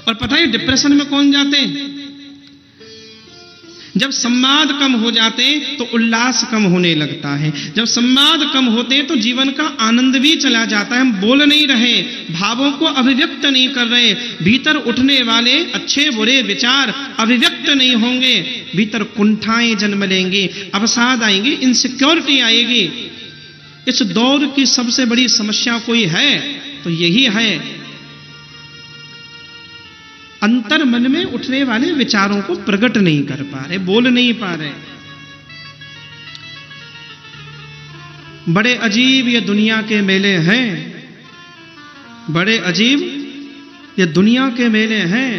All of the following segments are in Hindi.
और पता है डिप्रेशन में कौन जाते हैं? जब संवाद कम हो जाते तो उल्लास कम होने लगता है। जब संवाद कम होते हैं तो जीवन का आनंद भी चला जाता है। हम बोल नहीं रहे, भावों को अभिव्यक्त नहीं कर रहे, भीतर उठने वाले अच्छे बुरे विचार अभिव्यक्त नहीं होंगे, भीतर कुंठाएं जन्म लेंगी, अवसाद आएंगी, इनसिक्योरिटी आएगी। इस दौर की सबसे बड़ी समस्या कोई है तो यही है, अंतर मन में उठने वाले विचारों को प्रकट नहीं कर पा रहे, बोल नहीं पा रहे। बड़े अजीब ये दुनिया के मेले हैं, बड़े अजीब ये दुनिया के मेले हैं।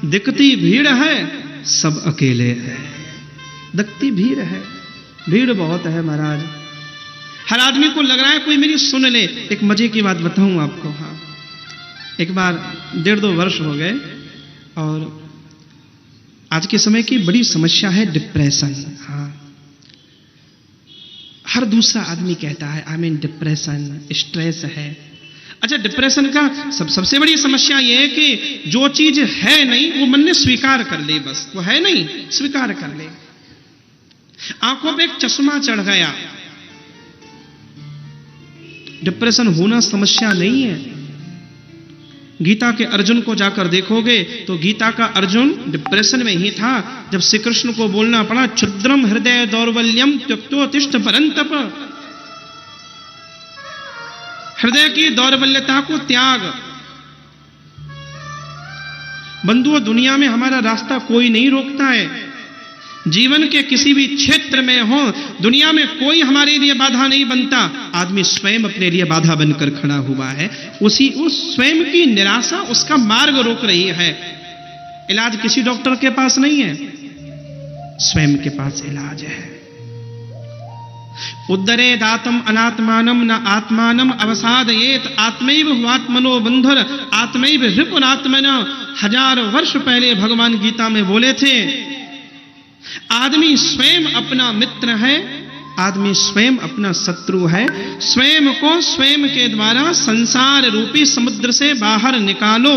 दिखती भीड़ है, सब अकेले हैं। दिखती भीड़ है, भीड़ बहुत है महाराज। हर आदमी को लग रहा है कोई मेरी सुन ले। एक मजे की बात बताऊं आपको। हाँ, एक बार 1.5-2 वर्ष हो गए और आज के समय की बड़ी समस्या है डिप्रेशन। हाँ, हर दूसरा आदमी कहता है आई मीन डिप्रेशन, स्ट्रेस है। अच्छा, डिप्रेशन का सबसे बड़ी समस्या यह है कि जो चीज है नहीं वो मन ने स्वीकार कर ले, बस वो है नहीं स्वीकार कर ले। आंखों पे एक चश्मा चढ़ गया। डिप्रेशन होना समस्या नहीं है। गीता के अर्जुन को जाकर देखोगे तो गीता का अर्जुन डिप्रेशन में ही था। जब श्री कृष्ण को बोलना पड़ा क्षुद्रम हृदय दौर्बल्यम त्यक्तोत्तिष्ठ परंतप, हृदय की दौर्बल्यता को त्याग। बंधुओं, दुनिया में हमारा रास्ता कोई नहीं रोकता है। जीवन के किसी भी क्षेत्र में हो, दुनिया में कोई हमारे लिए बाधा नहीं बनता। आदमी स्वयं अपने लिए बाधा बनकर खड़ा हुआ है। उस स्वयं की निराशा उसका मार्ग रोक रही है। इलाज किसी डॉक्टर के पास नहीं है, स्वयं के पास इलाज है। उद्धरे दातम अनात्मानम न आत्मानम अवसादयेत आत्मैव हुआत्मनो बंधुर आत्मैव रिपुरात्मना। 1000 वर्ष पहले भगवान गीता में बोले थे, आदमी स्वयं अपना मित्र है, आदमी स्वयं अपना शत्रु है। स्वयं को स्वयं के द्वारा संसार रूपी समुद्र से बाहर निकालो।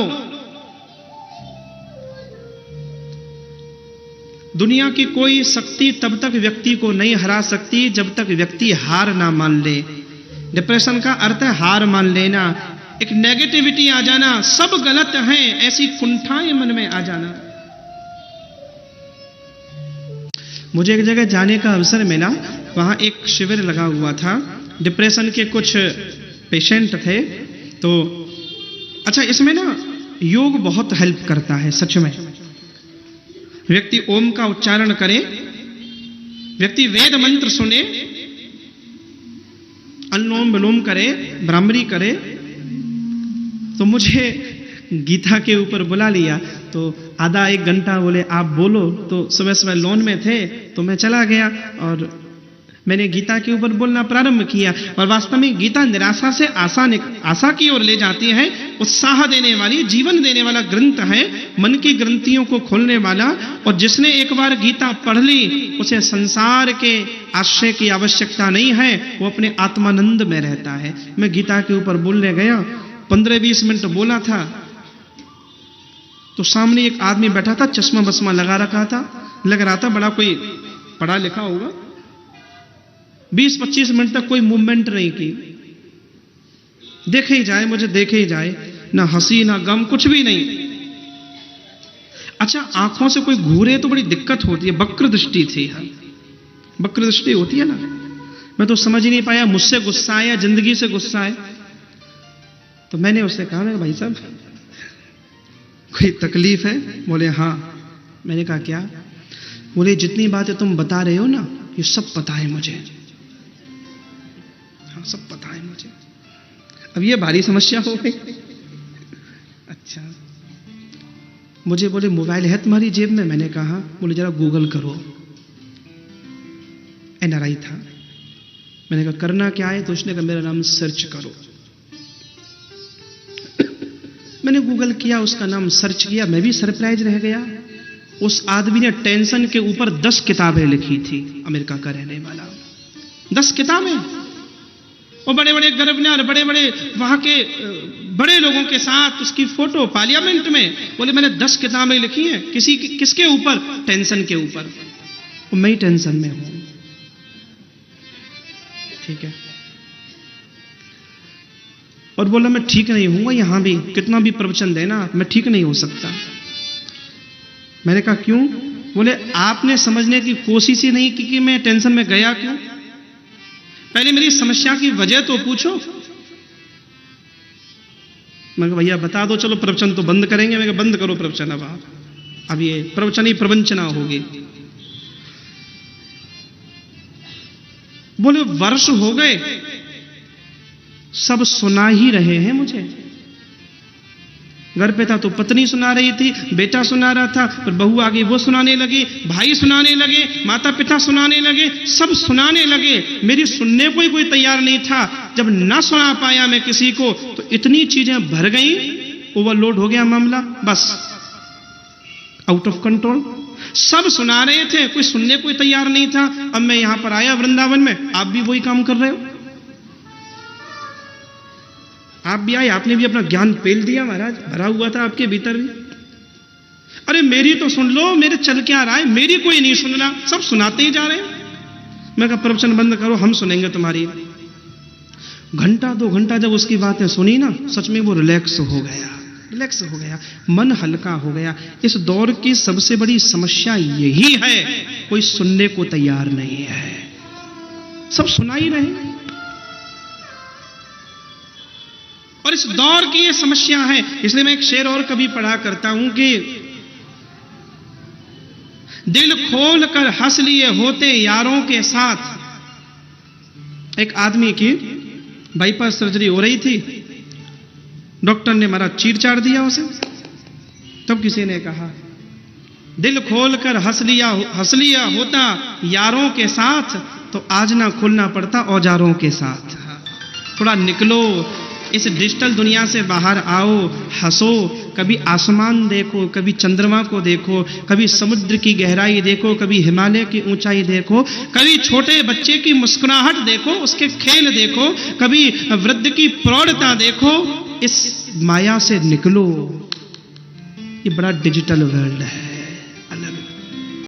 दुनिया की कोई शक्ति तब तक व्यक्ति को नहीं हरा सकती जब तक व्यक्ति हार ना मान ले। डिप्रेशन का अर्थ है हार मान लेना, एक नेगेटिविटी आ जाना, सब गलत है, ऐसी कुंठाएं मन में आ जाना। मुझे एक जगह जाने का अवसर मिला, वहां एक शिविर लगा हुआ था। डिप्रेशन के कुछ पेशेंट थे। तो अच्छा, इसमें ना योग बहुत हेल्प करता है सच में। व्यक्ति ओम का उच्चारण करे, व्यक्ति वेद मंत्र सुने, अनुलोम विलोम करे, भ्रामरी करे। तो मुझे गीता के ऊपर बुला लिया, तो आधा 1 घंटा बोले आप बोलो। तो सुबह सुबह लोन में थे तो मैं चला गया और मैंने गीता के ऊपर बोलना प्रारंभ किया। और वास्तव में गीता निराशा से आशा की ओर ले जाती है। उत्साह देने वाली, जीवन देने वाला ग्रंथ है, मन की ग्रंथियों को खोलने वाला। और जिसने एक बार गीता पढ़ ली उसे संसार के आश्रय की आवश्यकता नहीं है, वो अपने आत्मानंद में रहता है। मैं गीता के ऊपर बोलने गया, 15-20 मिनट बोला था तो सामने एक आदमी बैठा था, चश्मा बसमा लगा रखा था, लग रहा था बड़ा कोई पढ़ा लिखा होगा। 20-25 मिनट तक कोई मूवमेंट नहीं की। देखे ही जाए, मुझे देखे ही जाए, ना हंसी ना गम, कुछ भी नहीं। अच्छा, आंखों से कोई घूरे तो बड़ी दिक्कत होती है, वक्र दृष्टि थी। वक्र दृष्टि होती है ना। मैं तो समझ ही नहीं पाया, मुझसे गुस्सा है या जिंदगी से गुस्सा है। तो मैंने उससे कहा, भाई साहब कोई तकलीफ है? बोले हाँ। मैंने कहा क्या? बोले जितनी बातें तुम बता रहे हो ना, ये सब पता है मुझे। हाँ, सब पता है मुझे। अब ये भारी समस्या हो गई। अच्छा, मुझे बोले मोबाइल है तुम्हारी जेब में? मैंने कहा। बोले जरा गूगल करो। NRI था। मैंने कहा करना क्या है? तो उसने कहा मेरा नाम सर्च करो। मैंने गूगल किया, उसका नाम सर्च किया, मैं भी सरप्राइज रह गया। उस आदमी ने टेंशन के ऊपर 10 किताबें लिखी थी, अमेरिका का रहने वाला। 10 किताबें। और बड़े बड़े गवर्नर, बड़े बड़े वहां के बड़े लोगों के साथ उसकी फोटो पार्लियामेंट में। बोले मैंने 10 किताबें लिखी हैं, किसके ऊपर? टेंशन के ऊपर। मैं ही टेंशन में हूं। ठीक है। और बोला मैं ठीक नहीं हूंगा, यहां भी कितना भी प्रवचन देना मैं ठीक नहीं हो सकता। मैंने कहा क्यों? बोले आपने समझने की कोशिश ही नहीं की कि मैं टेंशन में गया क्यों। पहले मेरी समस्या की वजह तो पूछो। मैं कहा भैया बता दो, चलो प्रवचन तो बंद करेंगे। मैं कहा बंद करो प्रवचन, अब ये प्रवचन ही प्रवंचना होगी। बोले वर्ष हो गए सब सुना ही रहे हैं मुझे। घर पे था तो पत्नी सुना रही थी, बेटा सुना रहा था, फिर बहू आ गई वो सुनाने लगी, भाई सुनाने लगे, माता पिता सुनाने लगे, सब सुनाने लगे। मेरी सुनने को ही कोई तैयार नहीं था। जब ना सुना पाया मैं किसी को तो इतनी चीजें भर गई, ओवरलोड हो गया मामला, बस आउट ऑफ कंट्रोल। सब सुना रहे थे, कोई सुनने को तैयार नहीं था। अब मैं यहां पर आया वृंदावन में, आप भी वही काम कर रहे हो। आप भी आए, आपने भी अपना ज्ञान पेल दिया महाराज, भरा हुआ था आपके भीतर भी। अरे मेरी तो सुन लो, मेरे चल क्या रहा है, मेरी कोई नहीं सुन रहा, सब सुनाते ही जा रहे हैं। मैं कहा प्रवचन बंद करो, हम सुनेंगे तुम्हारी। घंटा 2 घंटा जब उसकी बातें सुनी ना, सच में वो रिलैक्स हो गया, मन हल्का हो गया। इस दौर की सबसे बड़ी समस्या यही है, कोई सुनने को तैयार नहीं है, सब सुना ही रहे। और इस दौर की ये समस्या है। इसलिए मैं एक शेर और कभी पढ़ा करता हूं कि दिल खोल कर हंस लिए होते यारों के साथ। एक आदमी की बाईपास सर्जरी हो रही थी, डॉक्टर ने मारा चीर चाड़ दिया उसे। तब किसी ने कहा दिल खोल कर हंस लिया होता यारों के साथ, तो आज ना खुलना पड़ता औजारों के साथ। थोड़ा निकलो, इस डिजिटल दुनिया से बाहर आओ, हंसो, कभी आसमान देखो, कभी चंद्रमा को देखो, कभी समुद्र की गहराई देखो, कभी हिमालय की ऊंचाई देखो, कभी छोटे बच्चे की मुस्कुराहट देखो, उसके खेल देखो, कभी वृद्ध की प्रौढ़ता देखो। इस माया से निकलो, ये बड़ा डिजिटल वर्ल्ड है।